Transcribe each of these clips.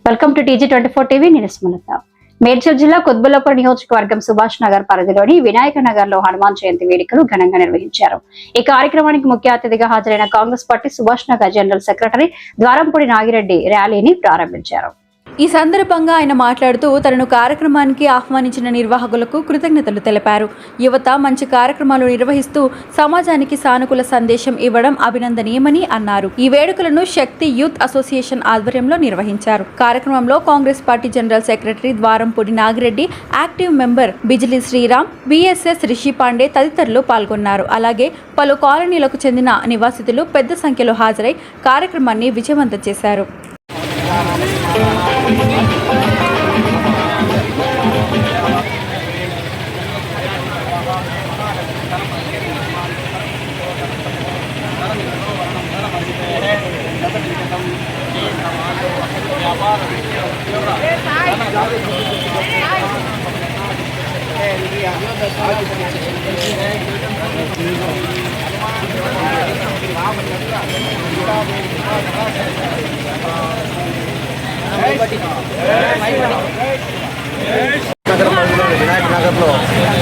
Welcome to TG24 TV. నేను సుమలత. మేడ్చల్ జిల్లా కుత్బుల్లాపూర్ నియోజకవర్గం సుభాష్ నగర్ పరిధిలోని వినాయక నగర్ లో హనుమాన్ జయంతి వేడుకలు ఘనంగా నిర్వహించారు. ఈ కార్యక్రమానికి ముఖ్య అతిథిగా హాజరైన Congress party Subhash Nagar general secretary Dwarampudi Nagireddy ర్యాలీని ప్రారంభించారు. ఈ సందర్భంగా ఆయన మాట్లాడుతూ తనను కార్యక్రమానికి ఆహ్వానించిన నిర్వాహకులకు కృతజ్ఞతలు తెలిపారు. యువత మంచి కార్యక్రమాలు నిర్వహిస్తూ సమాజానికి సానుకూల సందేశం ఇవ్వడం అభినందనీయమని అన్నారు. ఈ వేడుకలను శక్తి యూత్ అసోసియేషన్ ఆధ్వర్యంలో నిర్వహించారు. కార్యక్రమంలో Congress party general secretary Dwarampudi Nagireddy, active member Bijili Sriram, BSS Rishi Pandey తదితరులు పాల్గొన్నారు. అలాగే పలు కాలనీలకు చెందిన నివాసితులు పెద్ద సంఖ్యలో హాజరై కార్యక్రమాన్ని విజయవంతం చేశారు. వినాయక నగర్లో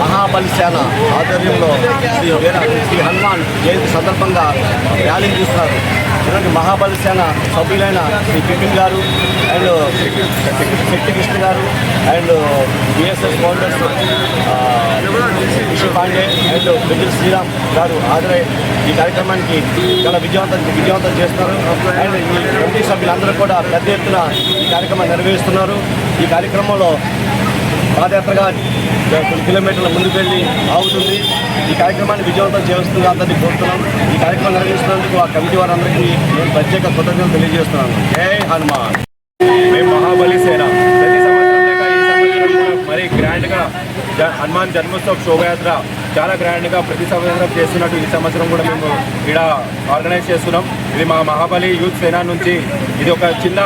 మహాబలి సేన ఆధ్వర్యంలో శ్రీ హనుమాన్ జయంతి సందర్భంగా ర్యాలీ తీస్తున్నారు. ఇలాంటి మహాబలి సేన సభ్యులైన శ్రీ బిపిన్ గారు అండ్ శక్తి కృష్ణ గారు and BSS founders Rishi Pandey and Bijili Sriram గారు హాజరై ఈ కార్యక్రమానికి చాలా విజయవంతం చేస్తున్నారు. అండ్ ఈ కమిటీ సభ్యులందరూ కూడా పెద్ద ఎత్తున ఈ కార్యక్రమాన్ని నిర్వహిస్తున్నారు. ఈ కార్యక్రమంలో పాదయాత్రగా కొన్ని కిలోమీటర్ల ముందుకు వెళ్ళి ఆగుతుంది. ఈ కార్యక్రమాన్ని విజయవంతం చేస్తున్న అందరినీ కోరుతున్నాం. ఈ కార్యక్రమం నిర్వహిస్తున్నందుకు ఆ కమిటీ వారందరికీ నేను ప్రత్యేక కృతజ్ఞతలు తెలియజేస్తున్నాను. జై హనుమాన్. మేము మహాబలి సేన ప్రతి సంవత్సరం లేక ఈ సంవత్సరం కూడా మరీ గ్రాండ్గా హనుమాన్ జన్మోత్సవ శోభయాత్ర చాలా గ్రాండ్గా ప్రతి సంవత్సరం చేస్తున్నట్టు ఈ సంవత్సరం కూడా మేము ఇక్కడ ఆర్గనైజ్ చేస్తున్నాం. ఇది మా మహాబలి యూత్ సేన నుంచి ఇది ఒక చిన్న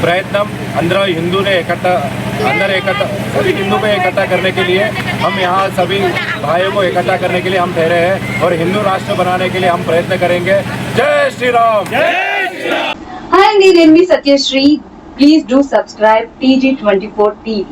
प्रयत्न अंदर हिंदू ने सभी हिंदू को इकट्ठा करने के लिए हम यहाँ सभी भाइयों को इकट्ठा करने के लिए हम ठहरे हैं और हिंदू राष्ट्र बनाने के लिए हम प्रयत्न करेंगे. जय Shri Ram. Hi, I'm Satiashri. Please do subscribe TG24 TV.